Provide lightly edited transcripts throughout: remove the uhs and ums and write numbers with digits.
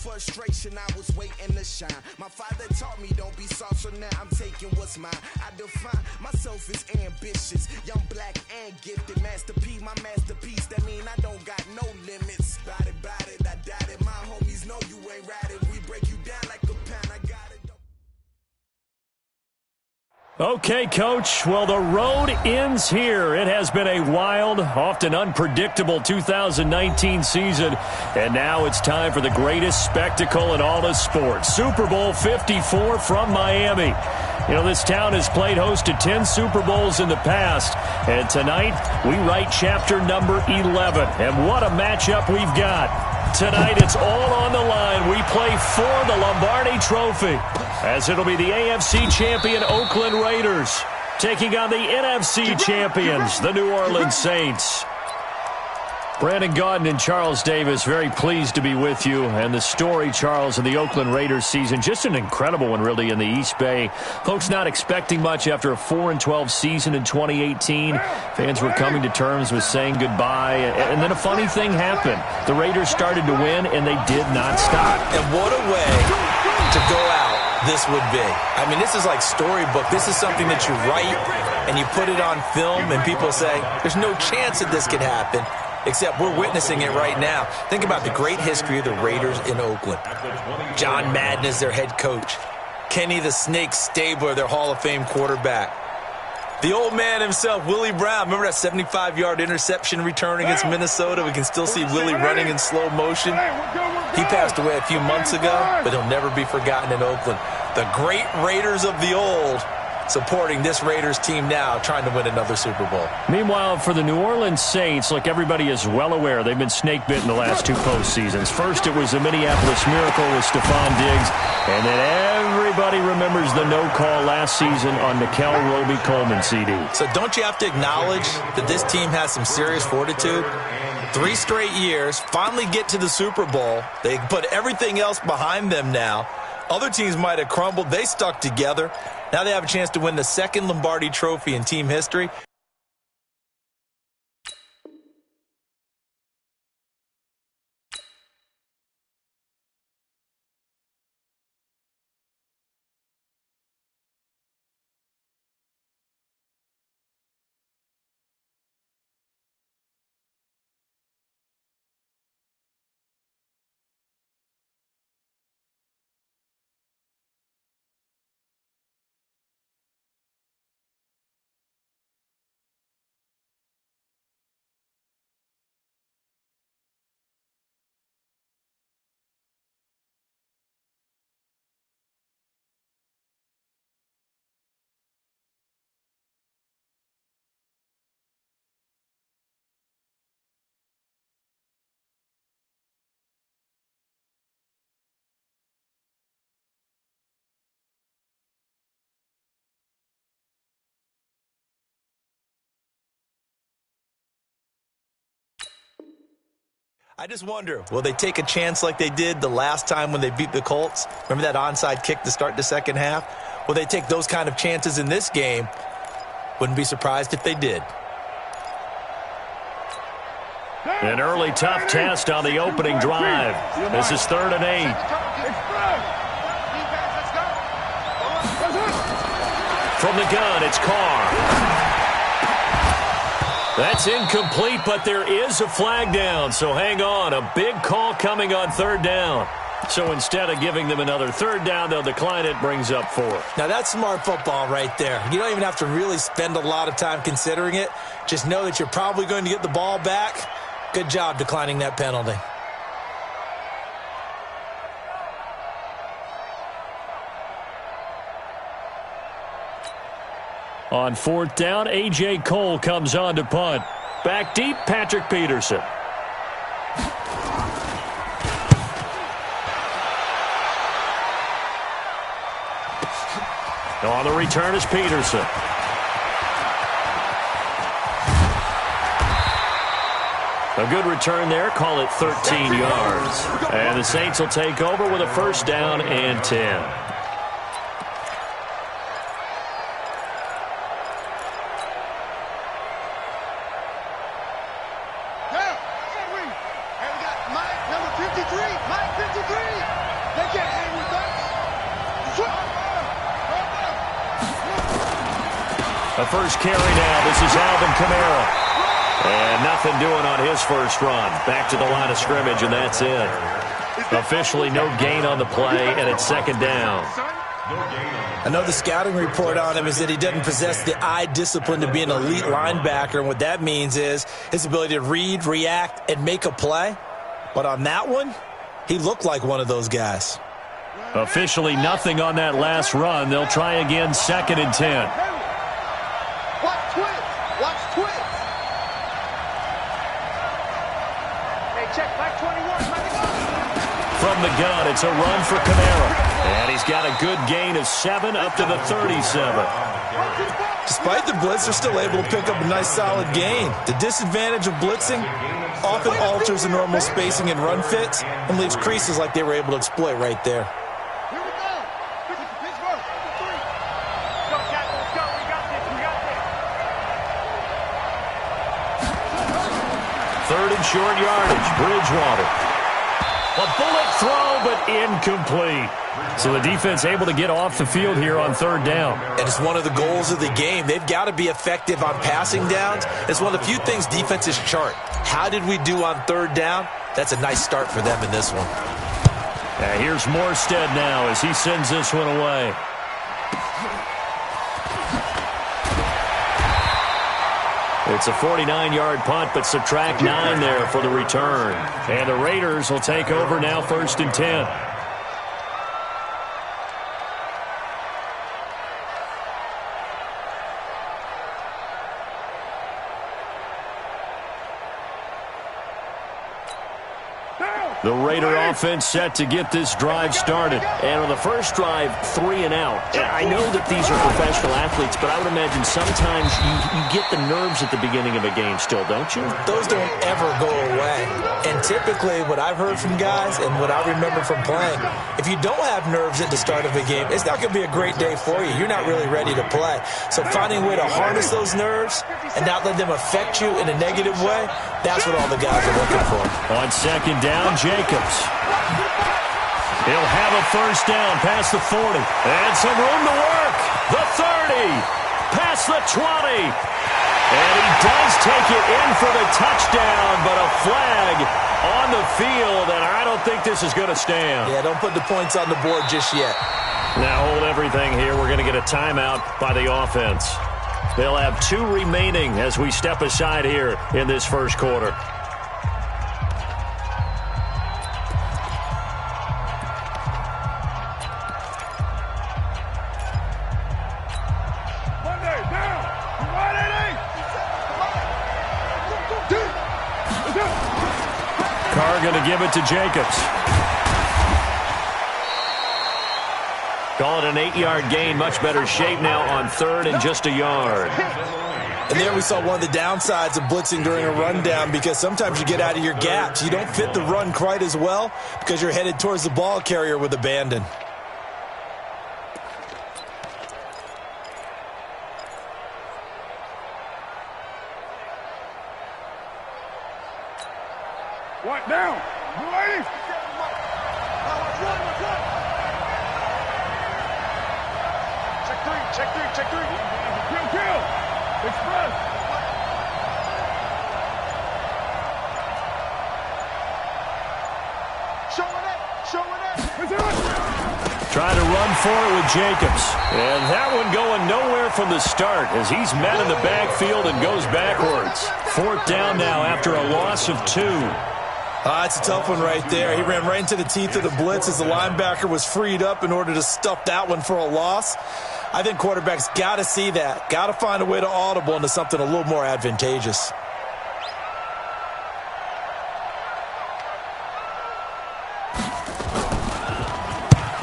Frustration, I was waiting to shine. My father taught me don't be soft, so now I'm taking what's mine. I define myself as ambitious, young, black, and gifted. Masterpiece, my masterpiece, that mean I don't got no limits. Bout it, I doubt it. My homies know you ain't right it. We break you down like a pound, I got it. Okay, Coach. Well, the road ends here. It has been a wild, often unpredictable 2019 season, and now it's time for the greatest spectacle in all of sports. Super Bowl 54 from Miami. You know, this town has played host to 10 Super Bowls in the past, and tonight we write chapter number 11. And what a matchup we've got. Tonight it's all on the line. We play for the Lombardi Trophy, as it'll be the AFC champion Oakland Raiders taking on the NFC champions, the New Orleans Saints. Brandon Gaudin and Charles Davis, very pleased to be with you. And the story, Charles, of the Oakland Raiders season, just an incredible one, really, in the East Bay. Folks not expecting much after a 4-12 season in 2018. Fans were coming to terms with saying goodbye. And then a funny thing happened. The Raiders started to win, and they did not stop. And what a way to go out this would be. I mean, this is like storybook. This is something that you write, and you put it on film, and people say, there's no chance that this could happen. Except we're witnessing it right now. Think about the great history of the Raiders in Oakland. John Madden is their head coach. Kenny the Snake Stabler, their Hall of Fame quarterback. The old man himself, Willie Brown. Remember that 75-yard interception return against Minnesota? We can still see Willie running in slow motion. He passed away a few months ago, but he'll never be forgotten in Oakland. The great Raiders of the old, supporting this Raiders team now, trying to win another Super Bowl. Meanwhile, for the New Orleans Saints, look, everybody is well aware they've been snake-bitten the last two postseasons. First, it was the Minneapolis Miracle with Stephon Diggs, and then everybody remembers the no-call last season on Nickel Roby-Coleman CD. So don't you have to acknowledge that this team has some serious fortitude? 3 straight years, finally get to the Super Bowl. They put everything else behind them now. Other teams might have crumbled. They stuck together. Now they have a chance to win the second Lombardi Trophy in team history. I just wonder, will they take a chance like they did the last time when they beat the Colts? Remember that onside kick to start the second half? Will they take those kind of chances in this game? Wouldn't be surprised if they did. An early tough test on the opening drive. This is 3rd and 8. From the gun, it's Carr. That's incomplete, but there is a flag down, so hang on. A big call coming on 3rd down. So instead of giving them another 3rd down, they'll decline it, brings up 4th. Now that's smart football right there. You don't even have to really spend a lot of time considering it. Just know that you're probably going to get the ball back. Good job declining that penalty. On 4th down, A.J. Cole comes on to punt. Back deep, Patrick Peterson. On the return is Peterson. A good return there. Call it 13 yards. And the Saints will take over with a 1st down and 10. A first carry now. This is Alvin Kamara. And nothing doing on his first run. Back to the line of scrimmage, and that's it. Officially no gain on the play, and it's second down. I know the scouting report on him is that he doesn't possess the eye discipline to be an elite linebacker, and what that means is his ability to read, react, and make a play. But on that one, he looked like one of those guys. Officially nothing on that last run. They'll try again, 2nd and 10. Watch twins. Watch twins. Hey, check back 21. From the gun, it's a run for Kamara. And he's got a good gain of 7 up to the 37. Despite the blitz, they're still able to pick up a nice solid gain. The disadvantage of blitzing often alters the normal spacing and run fits and leaves creases like they were able to exploit right there. Here we go. Pittsburgh. 3. Go, Cat. Let's go. We got this. We got this. 3rd and short yardage. Bridgewater. A bullet throw, but incomplete. So the defense able to get off the field here on 3rd down. And it's one of the goals of the game. They've got to be effective on passing downs. It's one of the few things defenses chart. How did we do on 3rd down? That's a nice start for them in this one. Here's Morstead now as he sends this one away. It's a 49-yard punt, but subtract 9 there for the return. And the Raiders will take over now, 1st and 10. The Raider offense set to get this drive started. And on the first drive, 3 and out. And I know that these are professional athletes, but I would imagine sometimes you get the nerves at the beginning of a game still, don't you? Those don't ever go away. And typically what I've heard from guys and what I remember from playing, if you don't have nerves at the start of a game, it's not going to be a great day for you. You're not really ready to play. So finding a way to harness those nerves and not let them affect you in a negative way, that's what all the guys are looking for. On 2nd down, Jacobs. He'll have a first down past the 40. And some room to work. The 30. Past the 20. And he does take it in for the touchdown, but a flag on the field, and I don't think this is going to stand. Yeah, don't put the points on the board just yet. Now hold everything here. We're going to get a timeout by the offense. They'll have 2 remaining as we step aside here in this first quarter. Carr going to give it to Jacobs. Call it an 8-yard gain. Much better shape now on 3rd and just a yard. And there we saw one of the downsides of blitzing during a rundown, because sometimes you get out of your gaps. You don't fit the run quite as well because you're headed towards the ball carrier with abandon. What down? Ladies. Check 3. Kill. Express. Showing it. Trying to run for it with Jacobs. And that one going nowhere from the start as he's met in the backfield and goes backwards. 4th down now after a loss of 2. It's a tough one right there. He ran right into the teeth of the blitz as the linebacker was freed up in order to stuff that one for a loss. I think quarterbacks got to see that. Got to find a way to audible into something a little more advantageous.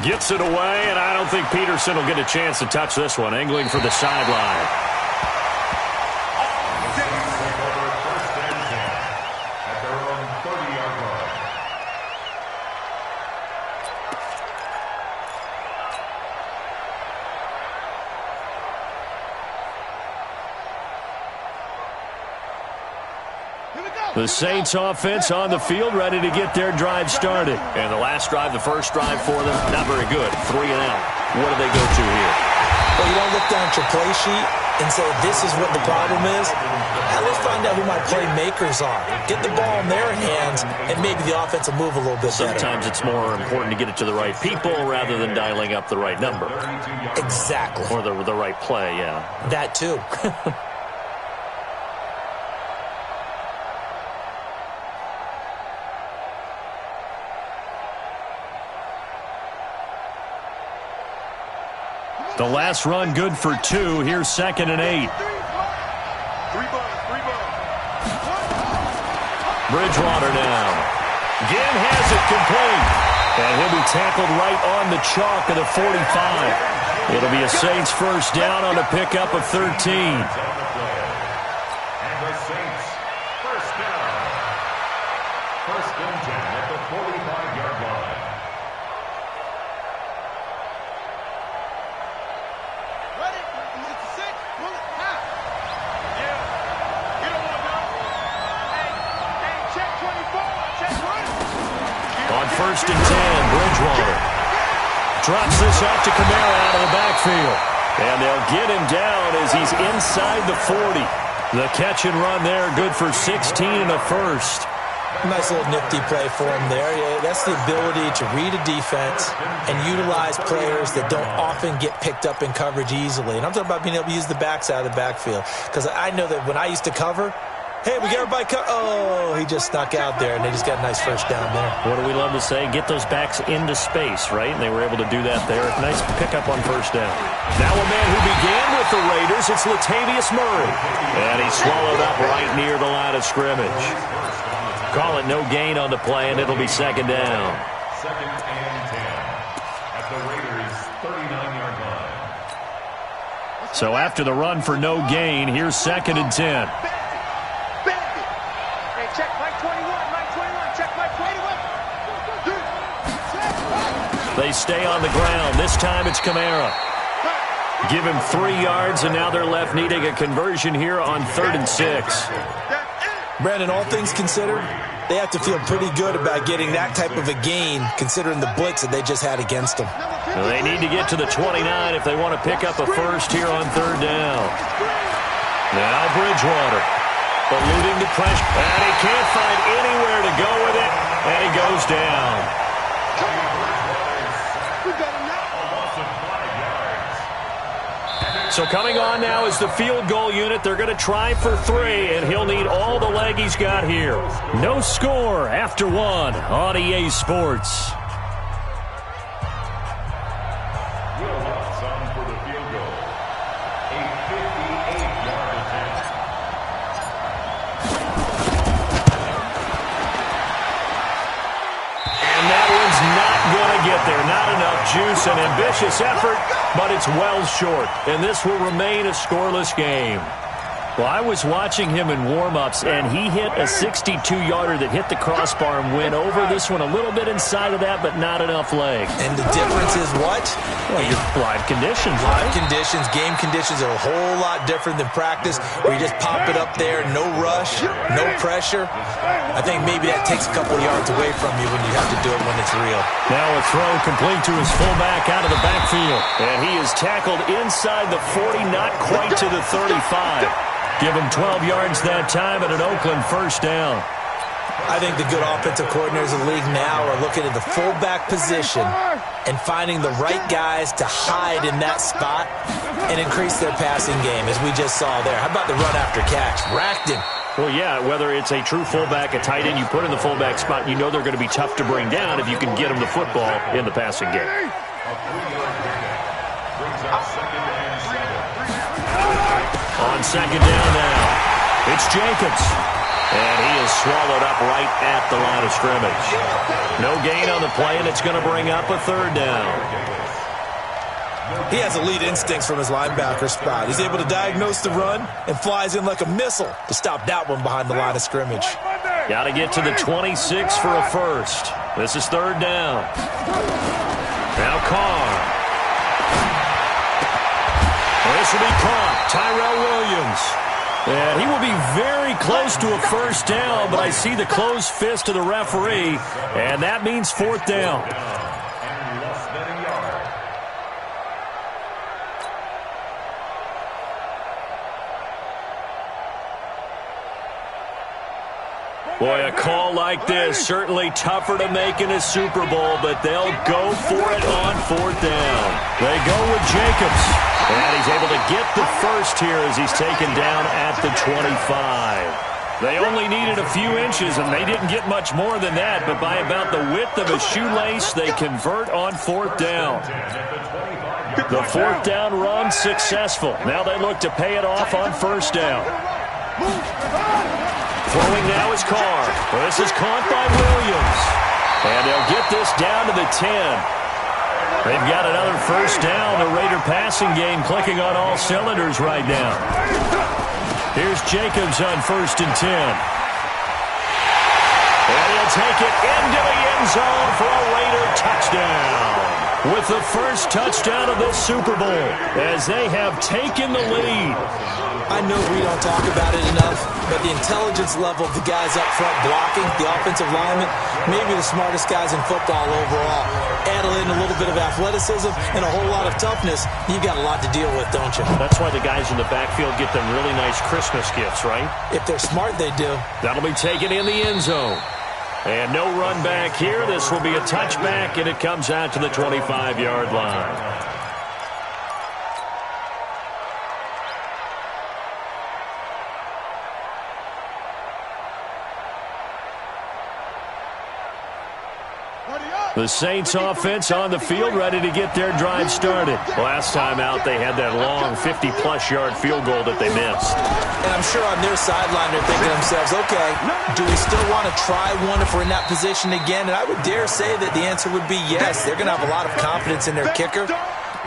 Gets it away, and I don't think Peterson will get a chance to touch this one. Angling for the sideline. The Saints offense on the field, ready to get their drive started. And the last drive, the first drive for them, not very good. 3 and out. What do they go to here? Well, you don't look down at your play sheet. and say, this is what the problem is, let's find out who my playmakers are. Get the ball in their hands, and maybe the offense will move a little bit better. Sometimes it's more important to get it to the right people rather than dialing up the right number. Exactly. Or the right play, yeah. That too. The last run good for 2. Here's 2nd and 8. Bridgewater now. Ginn has it complete. And he'll be tackled right on the chalk of the 45. It'll be a Saints first down on a pickup of 13. And the Saints first down. First and 10 at the 45-yard line. First and 10, Bridgewater drops this off to Kamara out of the backfield. And they'll get him down as he's inside the 40. The catch and run there, good for 16 and a first. Nice little nifty play for him there. Yeah, that's the ability to read a defense and utilize players that don't often get picked up in coverage easily. And I'm talking about being able to use the backs out of the backfield. Because I know that when I used to cover, hey, we got everybody oh, he just snuck out there, and they just got a nice first down there. What do we love to say? Get those backs into space, right? And they were able to do that there. Nice pickup on first down. Now a man who began with the Raiders, it's Latavius Murray. And he's swallowed up right near the line of scrimmage. Call it no gain on the play, and it'll be 2nd down. 2nd and 10 at the Raiders' 39-yard line. So after the run for no gain, here's 2nd and 10. Check Mike 21, Mike 21, check Mike 21. They stay on the ground. This time it's Kamara. Give him 3 yards, and now they're left needing a conversion here on 3rd and 6. Brandon, all things considered, they have to feel pretty good about getting that type of a gain, considering the blitz that they just had against them. Well, they need to get to the 29 if they want to pick up a first here on 3rd down. Now Bridgewater. Eluding the pressure, and he can't find anywhere to go with it, and he goes down. So coming on now is the field goal unit. They're going to try for 3, and he'll need all the leg he's got here. No score after 1 on EA Sports. Will Watson for the field goal. A 58-yard attempt. Not going to get there. Not enough juice. An ambitious effort, but it's well short. And this will remain a scoreless game. Well, I was watching him in warm-ups, and he hit a 62-yarder that hit the crossbar and went over this one a little bit inside of that, but not enough leg. And the difference is what? Well, your live conditions, live right? conditions, game conditions are a whole lot different than practice, where you just pop it up there, no rush, no pressure. I think maybe that takes a couple of yards away from you when you have to do it when it's real. Now a throw complete to his fullback out of the backfield. And he is tackled inside the 40, not quite to the 35. Give him 12 yards that time and an Oakland first down. I think the good offensive coordinators in the league now are looking at the fullback position and finding the right guys to hide in that spot and increase their passing game, as we just saw there. How about the run after catch? Racked him. Well, yeah, whether it's a true fullback, a tight end, you put in the fullback spot, you know they're going to be tough to bring down if you can get them the football in the passing game. A 3-yard pickup brings up 2nd and 7. On 2nd down now, it's Jacobs. And he is swallowed up right at the line of scrimmage. No gain on the play, and it's going to bring up a 3rd down. He has elite instincts from his linebacker spot. He's able to diagnose the run and flies in like a missile to stop that one behind the line of scrimmage. Got to get to the 26 for a first. This is 3rd down. Now Carr. This will be caught. Tyrell Williams. And he will be very close to a first down, but I see the closed fist of the referee, and that means 4th down. And less than a yard. Boy, a call like this, certainly tougher to make in a Super Bowl, but they'll go for it on 4th down. They go with Jacobs, and he's able to get the first here as he's taken down at the 25. They only needed a few inches, and they didn't get much more than that, but by about the width of a shoelace, they convert on 4th down. The 4th down run successful. Now they look to pay it off on 1st down. Throwing now is Carr. This is caught by Williams. And they'll get this down to the 10. They've got another 1st down. The Raider passing game clicking on all cylinders right now. Here's Jacobs on 1st and 10. And he'll take it into the end zone for a Raider touchdown. With the first touchdown of this Super Bowl as they have taken the lead. I know we don't talk about it enough, but the intelligence level of the guys up front blocking, the offensive linemen, maybe the smartest guys in football overall. Add in a little bit of athleticism and a whole lot of toughness, you've got a lot to deal with, don't you? That's why the guys in the backfield get them really nice Christmas gifts, right? If they're smart, they do. That'll be taken in the end zone. And no run back here. This will be a touchback, and it comes out to the 25-yard line. The Saints offense on the field, ready to get their drive started. Last time out, they had that long 50-plus yard field goal that they missed. And I'm sure on their sideline, they're thinking to themselves, okay, do we still want to try one if we're in that position again? And I would dare say that the answer would be yes. They're going to have a lot of confidence in their kicker.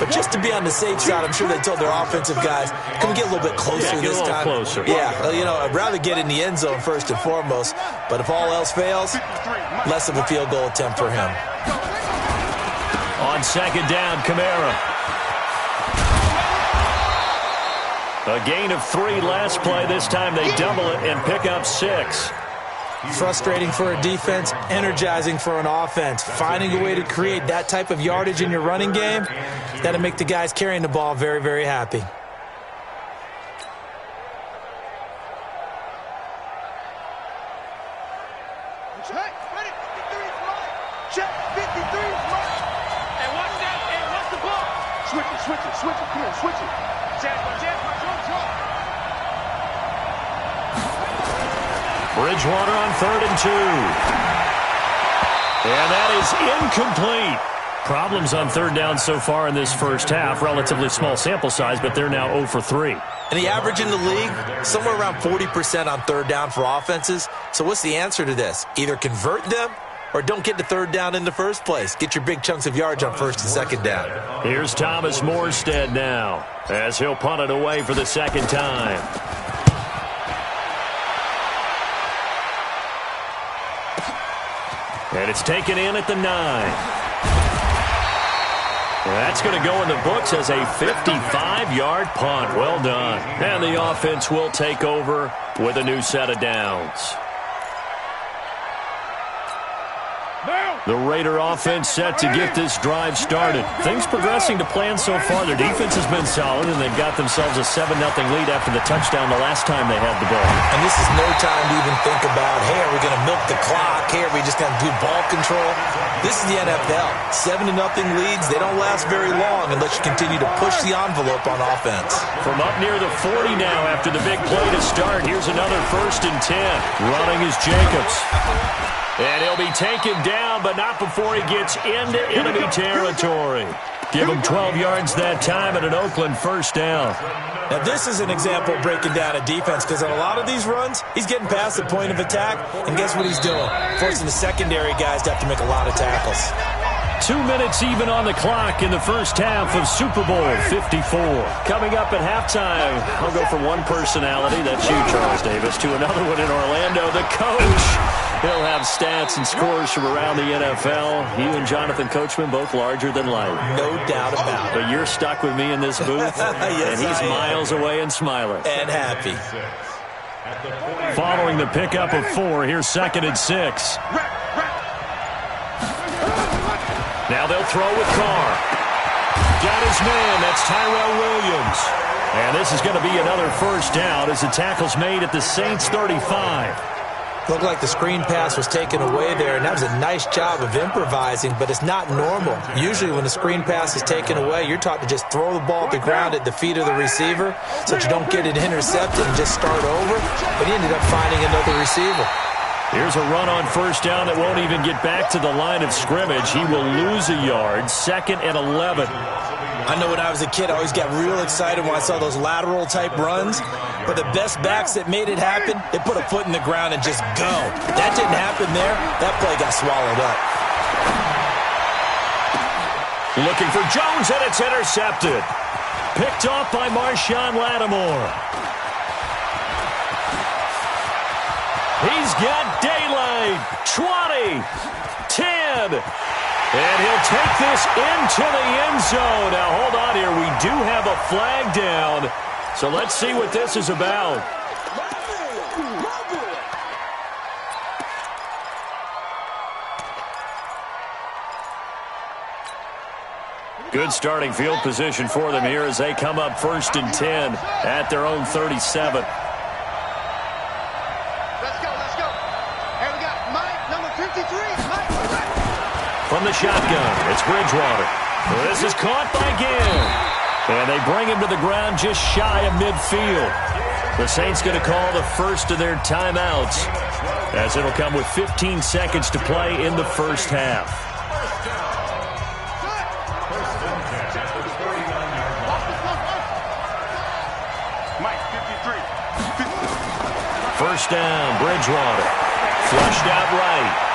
But just to be on the safe side, I'm sure they told their offensive guys, can we get a little bit closer this time? Closer. Yeah, you know, I'd rather get in the end zone first and foremost. But if all else fails, less of a field goal attempt for him. On 2nd down, Kamara. A gain of 3 last play. This time they double it and pick up 6. Frustrating for a defense, energizing for an offense. Finding a way to create that type of yardage in your running game, that'll make the guys carrying the ball very, very happy. Check, ready, 53's right. Check, 53's right. Hey, watch that. Hey, watch the ball. Switch it. Come on, switch it. Jazz, draw. Bridgewater on 3rd and 2. And that is incomplete. Problems on 3rd down so far in this first half. Relatively small sample size, but they're now 0 for 3. And the average in the league, somewhere around 40% on 3rd down for offenses. So what's the answer to this? Either convert them or don't get to 3rd down in the first place. Get your big chunks of yards on 1st and 2nd down. Here's Thomas Morstead now as he'll punt it away for the 2nd time. And it's taken in at the 9. That's going to go in the books as a 55-yard punt. Well done. And the offense will take over with a new set of downs. The Raider offense set to get this drive started. Things progressing to plan so far. Their defense has been solid, and they've got themselves a 7-0 lead after the touchdown the last time they had the ball. And this is no time to even think about, hey, are we going to milk the clock? Hey, are we just going to do ball control? This is the NFL. 7-0 leads, they don't last very long unless you continue to push the envelope on offense. From up near the 40 now after the big play to start, here's another 1st and 10. Running is Jacobs. And he'll be taken down, but not before he gets into enemy territory. Give him 12 yards that time and an Oakland 1st down. Now, this is an example of breaking down a defense because on a lot of these runs, he's getting past the point of attack, and guess what he's doing? Forcing the secondary guys to have to make a lot of tackles. 2 minutes even on the clock in the first half of Super Bowl 54. Coming up at halftime, I'll go from one personality, that's you, Charles Davis, to another one in Orlando, the coach. He'll have stats and scores from around the NFL. You and Jonathan Coachman, both larger than life. No doubt about it. But you're stuck with me in this booth, yes, and he's miles away and smiling. And happy. Following the pickup of 4, here's 2nd and 6. Now they'll throw with Carr. Got his man, that's Tyrell Williams. And this is going to be another 1st down as the tackle's made at the Saints 35. Looked like the screen pass was taken away there, and that was a nice job of improvising, but it's not normal. Usually when the screen pass is taken away, you're taught to just throw the ball at the ground at the feet of the receiver so that you don't get it intercepted and just start over, but he ended up finding another receiver. Here's a run on first down that won't even get back to the line of scrimmage. He will lose a yard, 2nd and 11. I know when I was a kid, I always got real excited when I saw those lateral-type runs. But the best backs that made it happen, they put a foot in the ground and just go. That didn't happen there. That play got swallowed up. Looking for Jones, and it's intercepted. Picked off by Marshawn Lattimore. He's got daylight. 20, 10. And he'll take this into the end zone. Now, hold on here. We do have a flag down. So let's see what this is about. Good starting field position for them here as they come up 1st and 10 at their own 37. Let's go. And we got Mike, number 53. Mike. From the shotgun, it's Bridgewater. This is caught by Gill. And they bring him to the ground just shy of midfield. The Saints going to call the first of their timeouts as it'll come with 15 seconds to play in the first half. Mike, 53. First down, Bridgewater. Flushed out right.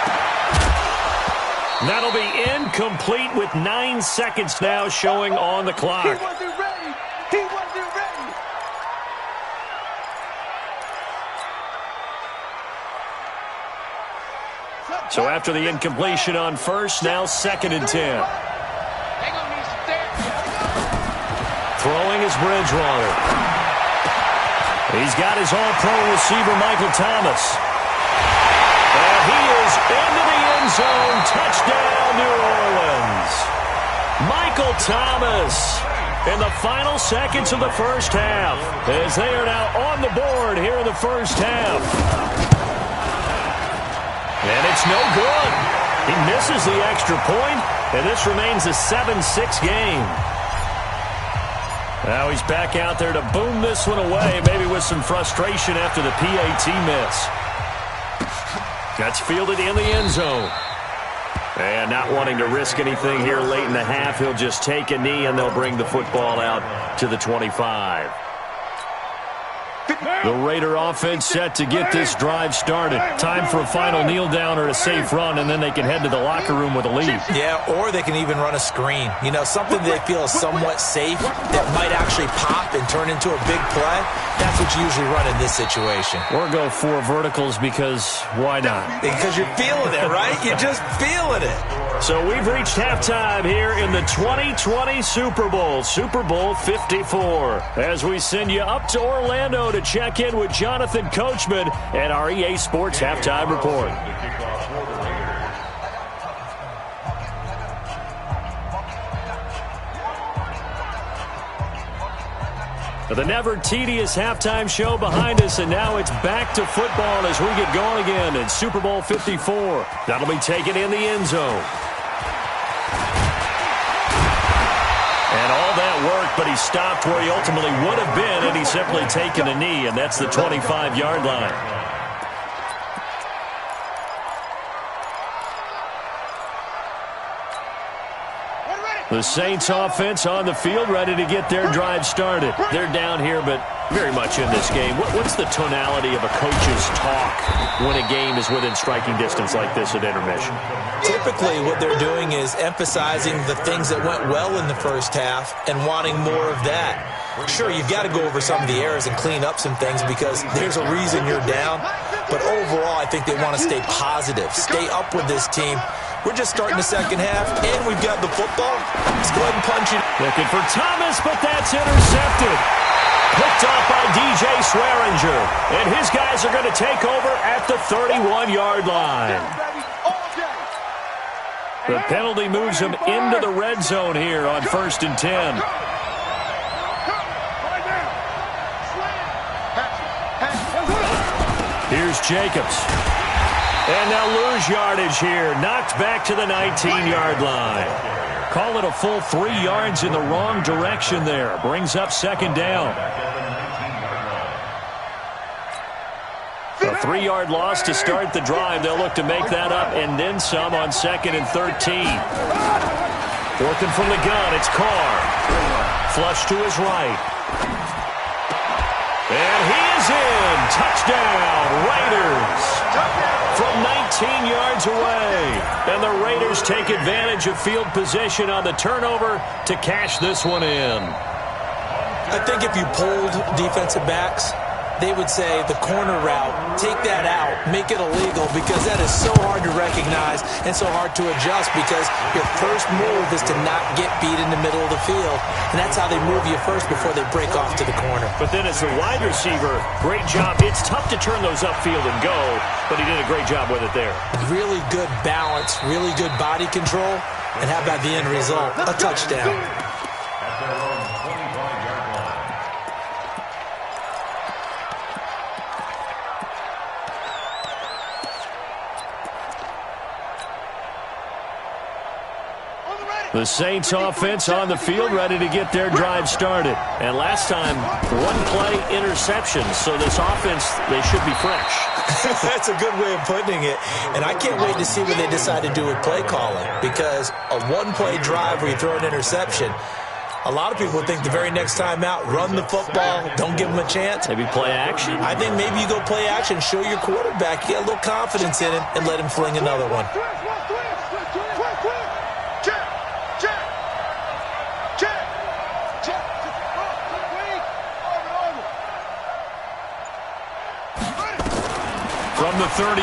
That'll be incomplete with 9 seconds now showing on the clock. He wasn't ready. He wasn't ready. So after the incompletion on first, now 2nd and 10. They're gonna need some therapy. Throwing is Bridgewater. He's got his all-pro receiver, Michael Thomas. And he is into the end zone. Touchdown, New Orleans. Michael Thomas in the final seconds of the first half as they are now on the board here in the first half. And it's no good. He misses the extra point, and this remains a 7-6 game. Now he's back out there to boom this one away, maybe with some frustration after the PAT miss. That's fielded in the end zone. And not wanting to risk anything here late in the half, he'll just take a knee and they'll bring the football out to the 25. The Raider offense set to get this drive started. Time for a final kneel down or a safe run, and then they can head to the locker room with a lead. Yeah, or they can even run a screen. You know, something they feel is somewhat safe that might actually pop and turn into a big play. That's what you usually run in this situation. Or go 4 verticals because why not? Because you're feeling it, right? You're just feeling it. So we've reached halftime here in the 2020 Super Bowl, Super Bowl 54. As we send you up to Orlando to check in with Jonathan Coachman and our EA Sports Halftime Report. The never tedious halftime show behind us, and now it's back to football as we get going again in Super Bowl 54. That'll be taken in the end zone. And all that worked, but he stopped where he ultimately would have been, and he's simply taken a knee, and that's the 25-yard line. The Saints offense on the field, ready to get their drive started. They're down here, but very much in this game. What's the tonality of a coach's talk when a game is within striking distance like this at intermission? Typically, what they're doing is emphasizing the things that went well in the first half and wanting more of that. Sure, you've got to go over some of the errors and clean up some things because there's a reason you're down. But overall, I think they want to stay positive, stay up with this team. We're just starting the second half, and we've got the football. Let's go ahead and punch it. Looking for Thomas, but that's intercepted. Picked off by DJ Swearinger. And his guys are going to take over at the 31-yard line. The penalty moves him into the red zone here on 1st and 10. Here's Jacobs. And they'll lose yardage here. Knocked back to the 19-yard line. Call it a full 3 yards in the wrong direction there. Brings up second down. A 3-yard loss to start the drive. They'll look to make that up and then some on 2nd and 13. Working from the gun, it's Carr. Flush to his right. And he is in. Touchdown, Raiders. From 19 yards away. And the Raiders take advantage of field position on the turnover to cash this one in. I think if you polled defensive backs, they would say the corner route, take that out, make it illegal, because that is so hard to recognize and so hard to adjust, because your first move is to not get beat in the middle of the field, and that's how they move you first before they break off to the corner. But then as the wide receiver, great job. It's tough to turn those upfield and go, but he did a great job with it there. Really good balance, really good body control, and how about the end result? A touchdown. The Saints offense on the field, ready to get their drive started. And last time, 1-play interception. So this offense, they should be fresh. That's a good way of putting it. And I can't wait to see what they decide to do with play calling. Because a 1-play drive where you throw an interception, a lot of people would think the very next time out, run the football, don't give them a chance. Maybe play action? I think maybe you go play action, show your quarterback, you get a little confidence in him, and let him fling another one. From the 31,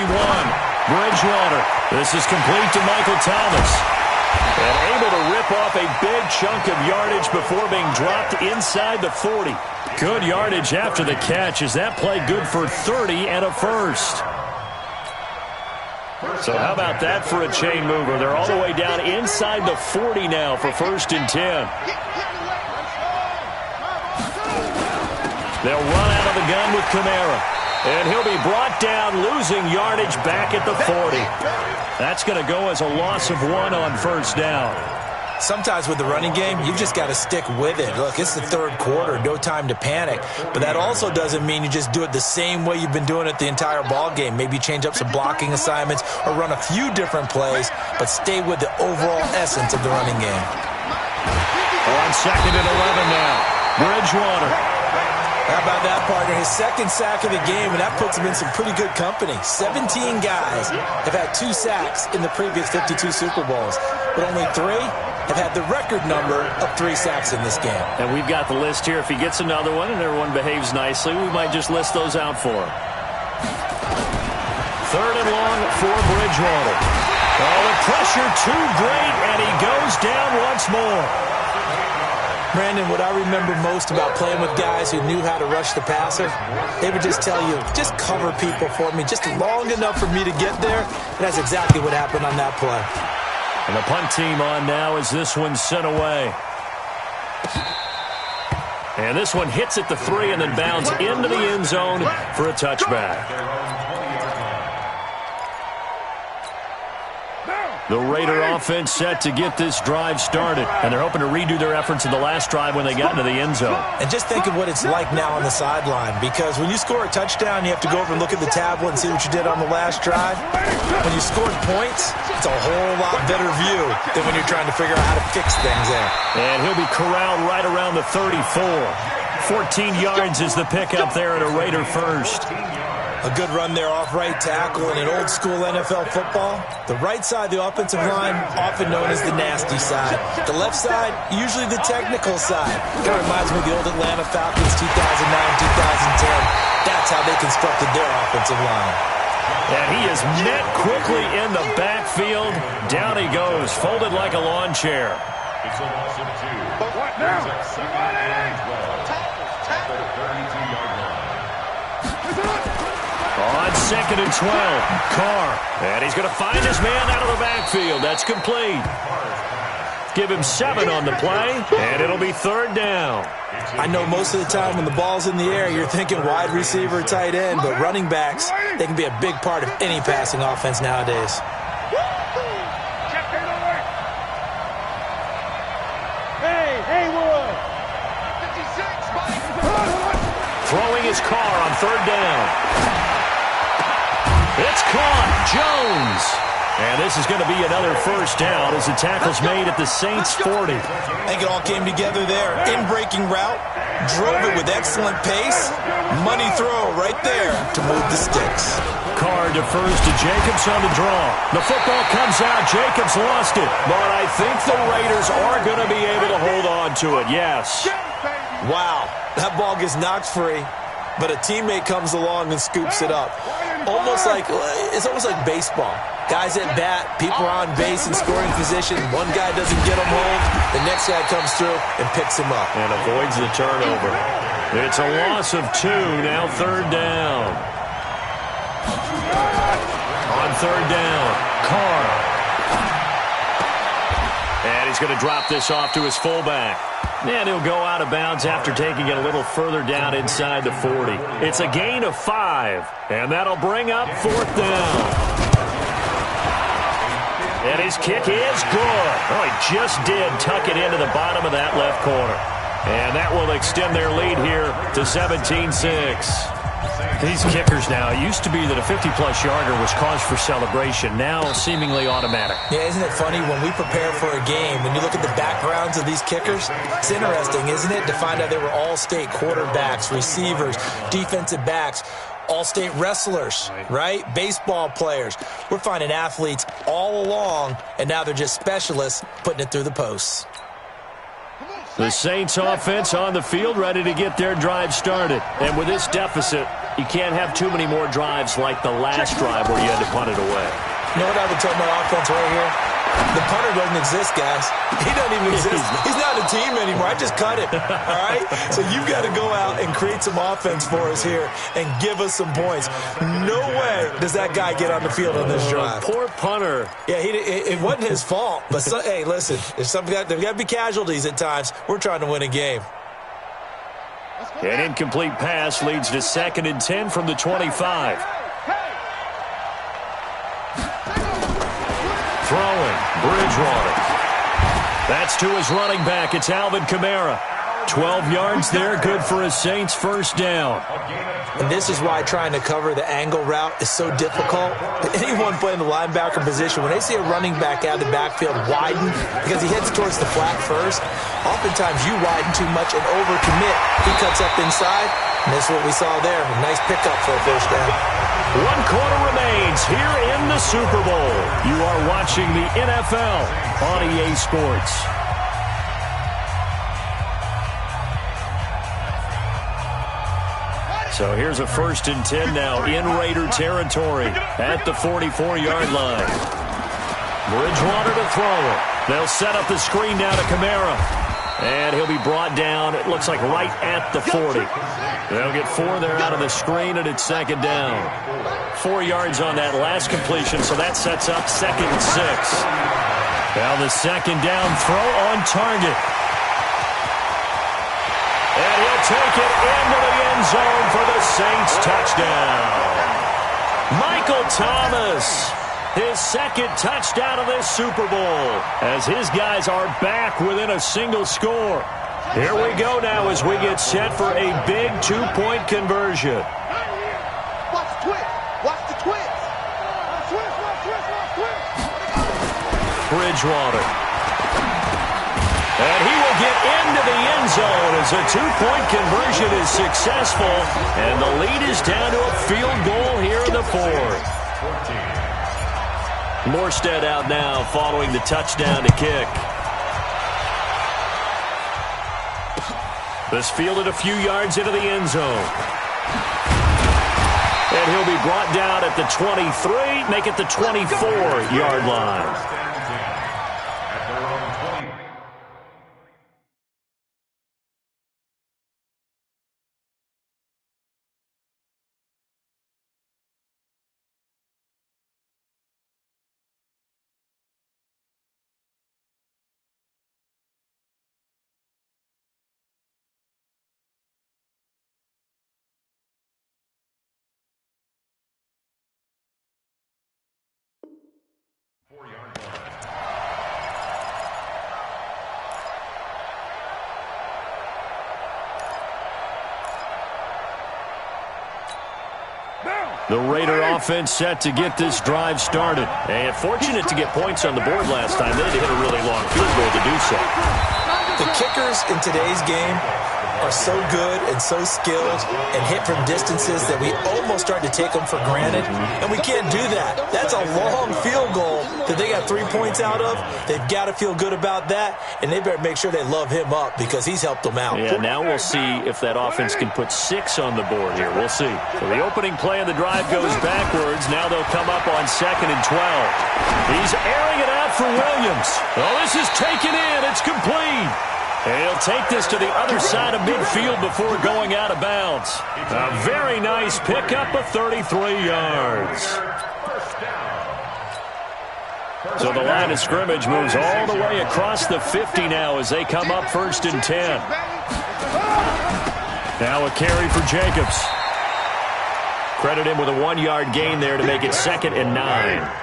Bridgewater. This is complete to Michael Thomas. And able to rip off a big chunk of yardage before being dropped inside the 40. Good yardage after the catch. Is that play good for 30 and a first? So how about that for a chain mover? They're all the way down inside the 40 now for 1st and 10. They'll run out of the gun with Kamara. And he'll be brought down, losing yardage back at the 40. That's going to go as a loss of 1 on 1st down. Sometimes with the running game, you've just got to stick with it. Look, it's the 3rd quarter, no time to panic. But that also doesn't mean you just do it the same way you've been doing it the entire ball game. Maybe change up some blocking assignments or run a few different plays, but stay with the overall essence of the running game. On 2nd and 11 now, Bridgewater. How about that, partner? His 2nd sack of the game, and that puts him in some pretty good company. 17 guys have had 2 sacks in the previous 52 Super Bowls, but only 3 have had the record number of 3 sacks in this game. And we've got the list here. If he gets another one and everyone behaves nicely, we might just list those out for him. 3rd and long for Bridgewater. Oh, the pressure too great, and he goes down once more. Brandon, what I remember most about playing with guys who knew how to rush the passer, they would just tell you, just cover people for me, just long enough for me to get there. And that's exactly what happened on that play. And the punt team on now as this one's sent away. And this one hits at the 3 and then bounds into the end zone for a touchback. The Raider offense set to get this drive started, and they're hoping to redo their efforts in the last drive when they got into the end zone. And just think of what it's like now on the sideline, because when you score a touchdown, you have to go over and look at the tablet and see what you did on the last drive. When you scored points, it's a whole lot better view than when you're trying to figure out how to fix things there. And he'll be corralled right around the 34. 14 yards is the pickup there at a Raider first. A good run there off right tackle in an old-school NFL football. The right side, the offensive line, often known as the nasty side. The left side, usually the technical side. Kind of reminds me of the old Atlanta Falcons 2009-2010. That's how they constructed their offensive line. And he is met quickly in the backfield. Down he goes, folded like a lawn chair. It's a loss of 2. But what now? On 2nd and 12, Carr. And he's going to find his man out of the backfield. That's complete. give him 7 on the play, and it'll be 3rd down. I know most of the time when the ball's in the air, you're thinking wide receiver, tight end, but running backs, they can be a big part of any passing offense nowadays. Throwing his car on 3rd down. It's caught. Jones. And this is going to be another 1st down as the tackle's made at the Saints' 40. I think it all came together there. In-breaking route, drove it with excellent pace. Money throw right there to move the sticks. Carr defers to Jacobs on the draw. The football comes out. Jacobs lost it. But I think the Raiders are going to be able to hold on to it. Yes. Wow. That ball gets knocked free, but a teammate comes along and scoops it up. It's almost like baseball. Guys at bat, people are on base in scoring position. One guy doesn't get him home. The next guy comes through and picks him up. And avoids the turnover. It's a loss of 2, now 3rd down. On 3rd down, Carr. And he's going to drop this off to his fullback. And he'll go out of bounds after taking it a little further down inside the 40. It's a gain of 5, and that'll bring up 4th down. And his kick is good. Oh, he just did tuck it into the bottom of that left corner. And that will extend their lead here to 17-6. These kickers now, it used to be that a 50-plus yarder was cause for celebration. Now seemingly automatic. Yeah, isn't it funny when we prepare for a game, when you look at the backgrounds of these kickers, it's interesting, isn't it, to find out they were all-state quarterbacks, receivers, defensive backs, all-state wrestlers, right? Baseball players. We're finding athletes all along, and now they're just specialists putting it through the posts. The Saints offense on the field, ready to get their drive started. And with this deficit, you can't have too many more drives like the last drive where you had to punt it away. You know what I would tell my offense right here? The punter doesn't exist, guys. He doesn't even exist. He's not a team anymore. I just cut it, all right? So you've got to go out and create some offense for us here and give us some points. No way does that guy get on the field on this drive. Poor punter. Yeah, it wasn't his fault. But, hey, listen, there's got to be casualties at times. We're trying to win a game. An incomplete pass leads to 2nd and 10 from the 25. Throwing, Bridgewater. That's to his running back. It's Alvin Kamara. 12 yards there, good for a Saints 1st down. And this is why trying to cover the angle route is so difficult. Anyone playing the linebacker position, when they see a running back out of the backfield widen because he heads towards the flat first, oftentimes you widen too much and overcommit. He cuts up inside, and that's what we saw there. A nice pickup for a 1st down. 1 quarter remains here in the Super Bowl. You are watching the NFL on EA Sports. So here's a 1st and 10 now in Raider territory at the 44-yard line. Bridgewater to throw it. They'll set up the screen down to Kamara. And he'll be brought down, it looks like right at the 40. They'll get 4 there out of the screen, and it's 2nd down. 4 yards on that last completion, so that sets up 2nd and 6. Now the 2nd down throw on target. And he'll take it into the end zone for the Saints touchdown. Michael Thomas, his 2nd touchdown of this Super Bowl, as his guys are back within a single score. Here we go now as we get set for a big 2-point conversion. Watch the twist. Watch the twist. Twist. Bridgewater. And he will get into the end zone as a 2-point conversion is successful. And the lead is down to a field goal here in the 4th. Morstead out now following the touchdown to kick. This fielded a few yards into the end zone. And he'll be brought down at the 23, make it the 24-yard line. The Raider offense set to get this drive started. And fortunate to get points on the board last time. They had to hit a really long field goal to do so. The kickers in today's game are so good and so skilled and hit from distances that we almost start to take them for granted, and we can't do that. That's a long field goal that they got 3 points out of. They've got to feel good about that, and they better make sure they love him up because he's helped them out. Yeah, now we'll see if that offense can put 6 on the board here. We'll see. So the opening play of the drive goes backwards. Now they'll come up on 2nd and 12. He's airing it out for Williams. Oh, this is taken in. It's complete. And he'll take this to the other side of midfield before going out of bounds. A very nice pickup of 33 yards. So the line of scrimmage moves all the way across the 50 now as they come up 1st and 10. Now a carry for Jacobs. Credit him with a 1-yard gain there to make it 2nd and 9.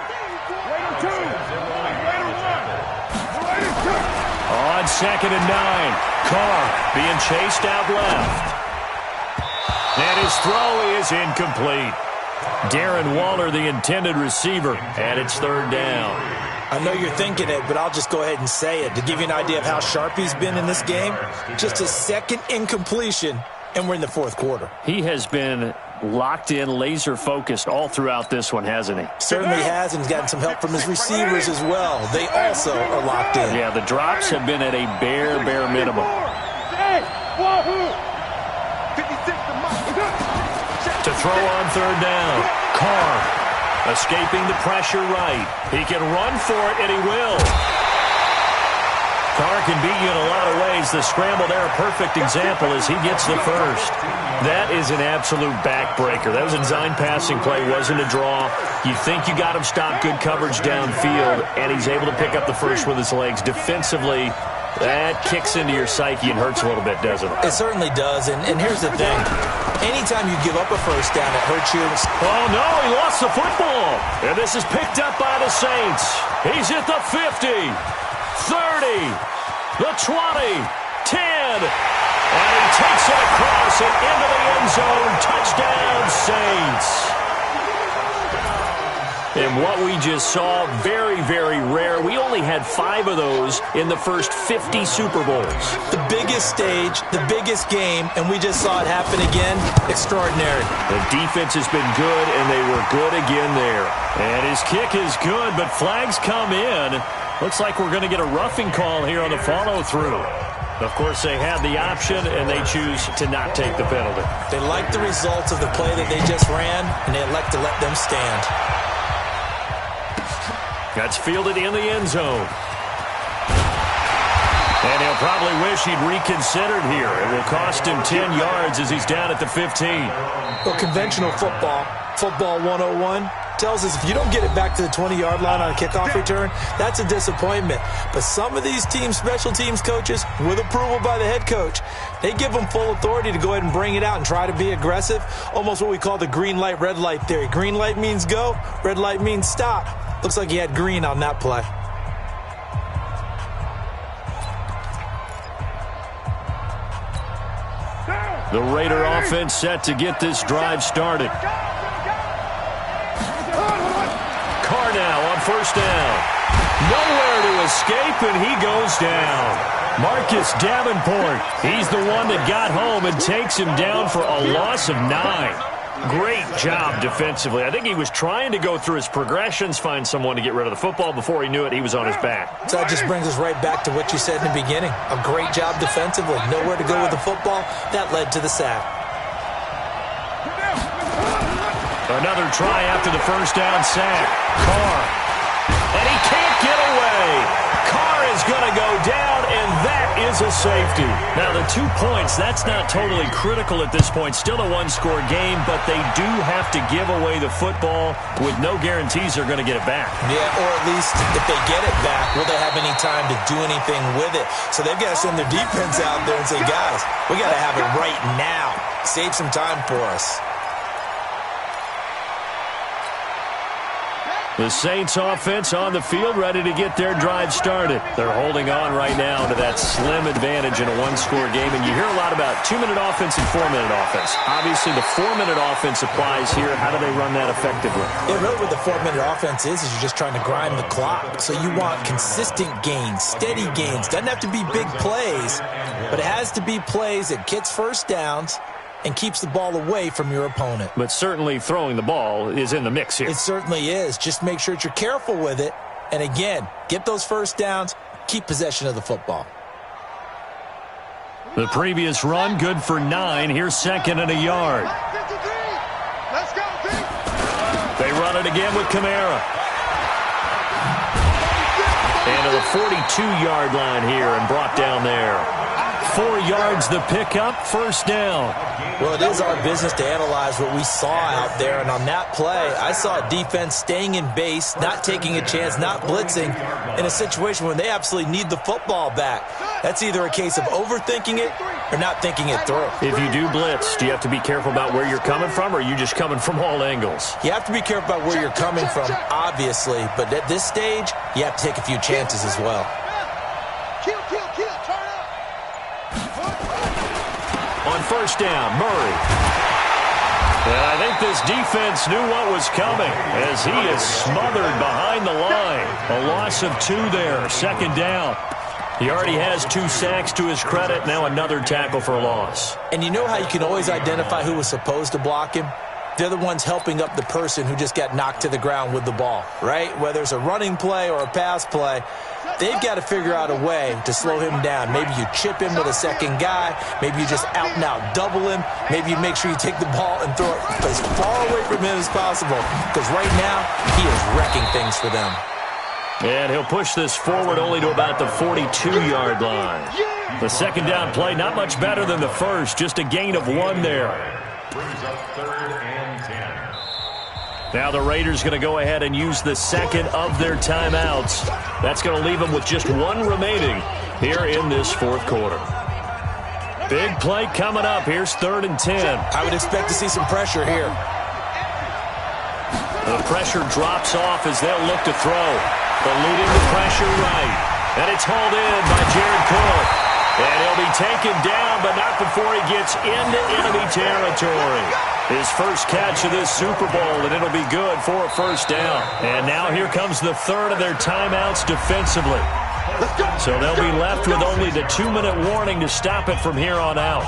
On 2nd and 9, Carr being chased out left. And his throw is incomplete. Darren Waller, the intended receiver, and it's 3rd down. I know you're thinking it, but I'll just go ahead and say it. To give you an idea of how sharp he's been in this game, just a 2nd incompletion, and we're in the 4th quarter. He has been locked in, laser-focused all throughout this one, hasn't he? Certainly has, and he's gotten some help from his receivers as well. They also are locked in. Yeah, the drops have been at a bare minimum. To throw on 3rd down, Carr escaping the pressure right. He can run for it, and he will. Carr can beat you in a lot of ways. The scramble there, a perfect example as he gets the first. That is an absolute backbreaker. That was a design passing play, wasn't a draw. You think you got him stopped, good coverage downfield, and he's able to pick up the first with his legs. Defensively, that kicks into your psyche and hurts a little bit, doesn't it? It certainly does, and here's the thing. Anytime you give up a first down, it hurts you. Oh, no, he lost the football. And this is picked up by the Saints. He's at the 50, 30, the 20, 10. And he takes it across and into the end zone. Touchdown, Saints. And what we just saw, very rare. We only had 5 of those in the first 50 Super Bowls. The biggest stage, the biggest game, and we just saw it happen again. Extraordinary. The defense has been good, and they were good again there. And his kick is good, but flags come in. Looks like we're going to get a roughing call here on the follow-through. Of course, they had the option, and they choose to not take the penalty. They like the results of the play that they just ran, and they elect to let them stand. That's fielded in the end zone. And he'll probably wish he'd reconsidered here. It will cost him 10 yards as he's down at the 15. Well, conventional football 101, tells us if you don't get it back to the 20-yard line on a kickoff return, that's a disappointment. But some of these teams, special teams coaches, with approval by the head coach, they give them full authority to go ahead and bring it out and try to be aggressive. Almost what we call the green light, red light theory. Green light means go, red light means stop. Looks like he had green on that play. The Raider offense set to get this drive started. Carr now on 1st down. Nowhere to escape, and he goes down. Marcus Davenport, he's the one that got home and takes him down for a loss of 9. Great job defensively. I think he was trying to go through his progressions, find someone to get rid of the football. Before he knew it, he was on his back. So that just brings us right back to what you said in the beginning. A great job defensively. Nowhere to go with the football. That led to the sack. Another try after the 1st down sack. Carr. And he can't get away. Carr is going to go down, and that is a safety. Now, the 2 points, that's not totally critical at this point. Still a one-score game, but they do have to give away the football with no guarantees they're going to get it back. Yeah, or at least if they get it back, will they have any time to do anything with it? So they've got to send their defense out there and say, guys, we got to have it right now. Save some time for us. The Saints offense on the field, ready to get their drive started. They're holding on right now to that slim advantage in a one-score game, and you hear a lot about 2-minute offense and 4-minute offense. Obviously, the 4-minute offense applies here. How do they run that effectively? Yeah, really what the 4-minute offense is you're just trying to grind the clock. So you want consistent gains, steady gains. Doesn't have to be big plays, but it has to be plays that gets first downs and keeps the ball away from your opponent. But certainly throwing the ball is in the mix here. It certainly is. Just make sure that you're careful with it. And again, get those first downs, keep possession of the football. The previous run, good for 9. Here's second and a yard. Let's go, They run it again with Kamara. And to the 42-yard line here and brought down there. 4 yards the pickup, first down. Well, it is our business to analyze what we saw out there, and on that play, I saw a defense staying in base, not taking a chance, not blitzing, in a situation when they absolutely need the football back. That's either a case of overthinking it or not thinking it through. If you do blitz, do you have to be careful about where you're coming from, or are you just coming from all angles? You have to be careful about where you're coming from, obviously, but at this stage, you have to take a few chances as well. On first down, Murray. And I think this defense knew what was coming as he is smothered behind the line. A loss of 2 there, second down. He already has 2 sacks to his credit, now another tackle for a loss. And you know how you can always identify who was supposed to block him? They're the ones helping up the person who just got knocked to the ground with the ball, right? Whether it's a running play or a pass play, they've got to figure out a way to slow him down. Maybe you chip him with a second guy. Maybe you just out-and-out double him. Maybe you make sure you take the ball and throw it as far away from him as possible, because right now he is wrecking things for them. And he'll push this forward only to about the 42-yard line. The second down play, not much better than the first, just a gain of 1 there. Brings up 3rd and 10. Now the Raiders going to go ahead and use the second of their timeouts. That's going to leave them with just 1 remaining here in this fourth quarter. Big play coming up. Here's 3rd and 10. I would expect to see some pressure here. The pressure drops off as they'll look to throw. Eluding the pressure right. And it's hauled in by Jared Cook. And he'll be taken down, but not before he gets into enemy territory. His first catch of this Super Bowl, and it'll be good for a first down. And now here comes the 3rd of their timeouts defensively. So they'll be left with only the 2-minute warning to stop it from here on out.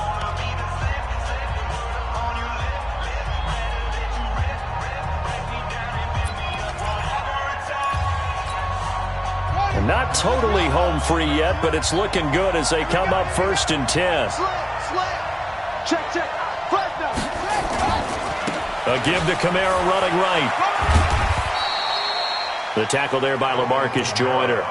Not totally home free yet, but it's looking good as they come up 1st and 10. Check. Flash now. A give to Kamara running right. The tackle there by LaMarcus Joyner.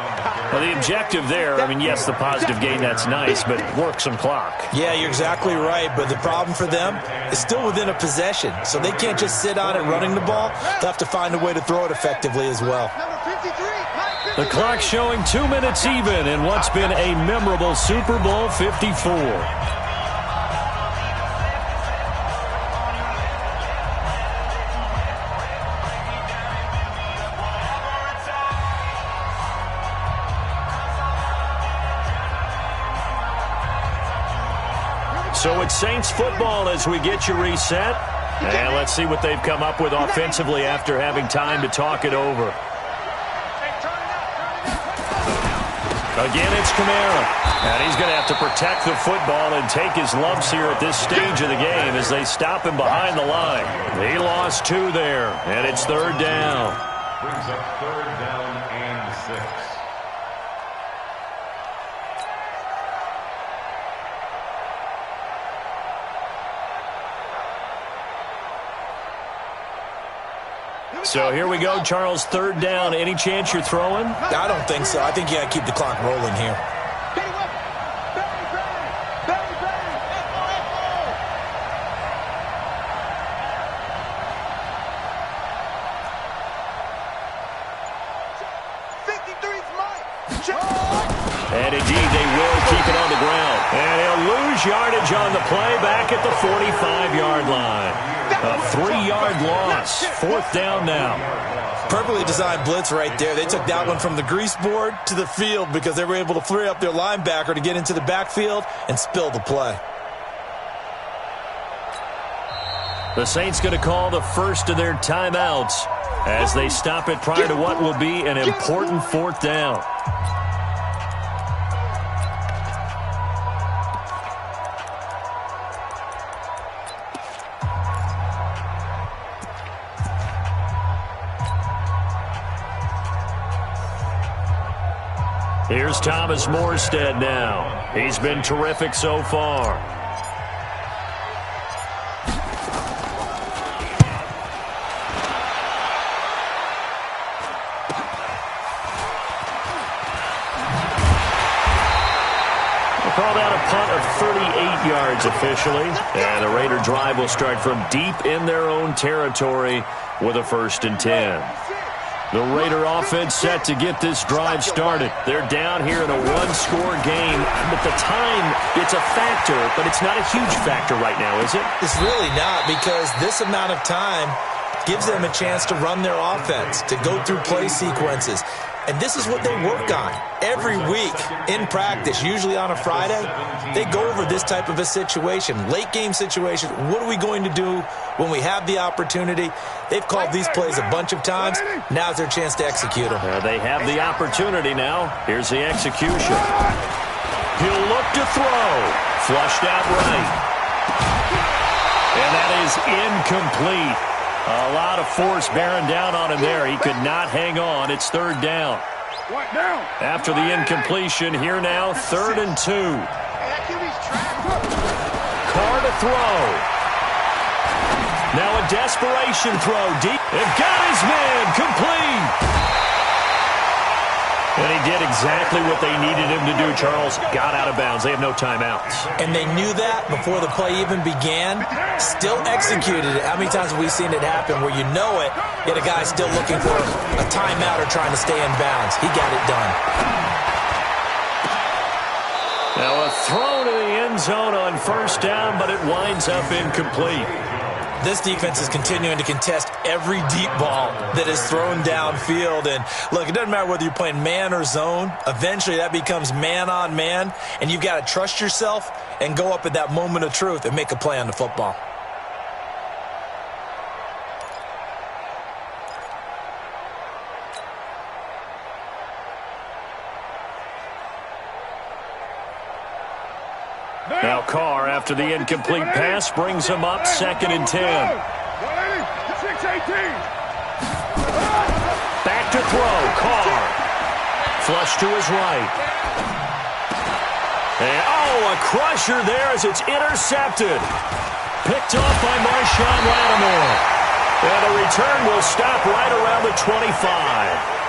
Well, the objective there, I mean, yes, the positive gain, that's nice, but work some clock. Yeah, you're exactly right, but the problem for them is still within a possession, so they can't just sit on it running the ball. They'll have to find a way to throw it effectively as well. The clock showing 2 minutes even in what's been a memorable Super Bowl 54. So it's Saints football as we get you reset. And let's see what they've come up with offensively after having time to talk it over. Again, it's Kamara. And he's going to have to protect the football and take his lumps here at this stage of the game as they stop him behind the line. He lost 2 there, and it's 3rd down. Brings up 3rd down and 6. So here we go, Charles, 3rd down. Any chance you're throwing? I don't think so. I think you got to keep the clock rolling here. And indeed, they will keep it on the ground. And he'll lose yardage on the play back at the 45-yard line. A 3-yard loss. 4th down now. Perfectly designed blitz right there. They took that one from the grease board to the field because they were able to free up their linebacker to get into the backfield and spill the play. The Saints going to call the first of their timeouts as they stop it prior to what will be an important fourth down. Here's Thomas Morstead now. He's been terrific so far. We'll call that a punt of 38 yards officially. And the Raider drive will start from deep in their own territory with a 1st and 10. The Raider offense set to get this drive started. They're down here in a one-score game. At the time, it's a factor, but it's not a huge factor right now, is it? It's really not, because this amount of time gives them a chance to run their offense, to go through play sequences. And this is what they work on every week in practice, usually on a Friday. They go over this type of a situation, late game situation. What are we going to do when we have the opportunity? They've called these plays a bunch of times. Now's their chance to execute them. They have the opportunity now. Here's the execution. He'll look to throw. Flushed out right. And that is incomplete. A lot of force bearing down on him there. He could not hang on. It's 3rd down. After the incompletion, here now, 3rd and 2. Carr to throw. Now a desperation throw deep. They've got his man complete. And he did exactly what they needed him to do, Charles. Got out of bounds. They have no timeouts. And they knew that before the play even began. Still executed it. How many times have we seen it happen where you know it, yet a guy still looking for a timeout or trying to stay in bounds? He got it done. Now a throw to the end zone on 1st down, but it winds up incomplete. This defense is continuing to contest every deep ball that is thrown downfield. And look, it doesn't matter whether you're playing man or zone. Eventually that becomes man on man, and you've got to trust yourself and go up at that moment of truth and make a play on the football. Now Carr, after the incomplete pass, brings him up 2nd and 10. Back to throw. Carr. Flush to his right. And, a crusher there as it's intercepted. Picked off by Marshawn Lattimore. And the return will stop right around the 25.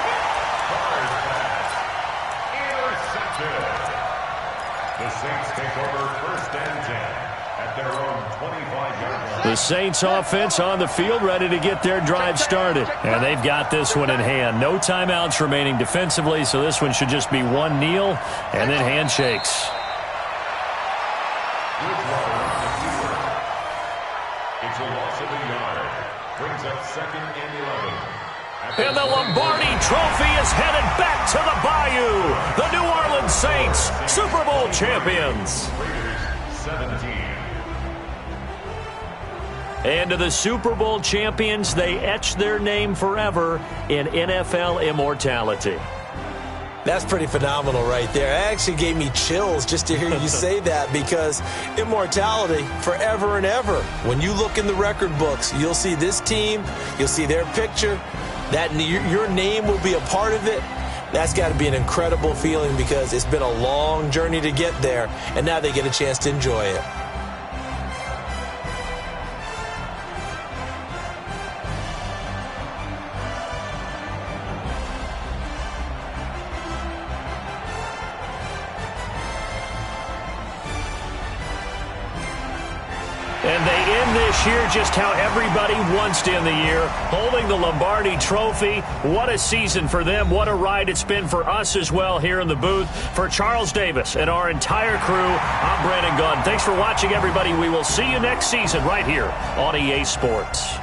The Saints offense on the field ready to get their drive started. And they've got this one in hand. No timeouts remaining defensively, so this one should just be one kneel and then handshakes. It's a loss of a yard. Brings up 2nd and 11. And the Lombardi Trophy is headed back to the Bayou. The New Orleans Saints, Super Bowl champions. Raiders 17. And to the Super Bowl champions, they etch their name forever in NFL immortality. That's pretty phenomenal right there. It actually gave me chills just to hear you say that, because immortality forever and ever. When you look in the record books, you'll see this team, you'll see their picture, that your name will be a part of it. That's got to be an incredible feeling, because it's been a long journey to get there, and now they get a chance to enjoy it. And they end this year just how everybody wants to end the year, holding the Lombardi Trophy. What a season for them. What a ride it's been for us as well here in the booth. For Charles Davis and our entire crew, I'm Brandon Gunn. Thanks for watching, everybody. We will see you next season right here on EA Sports.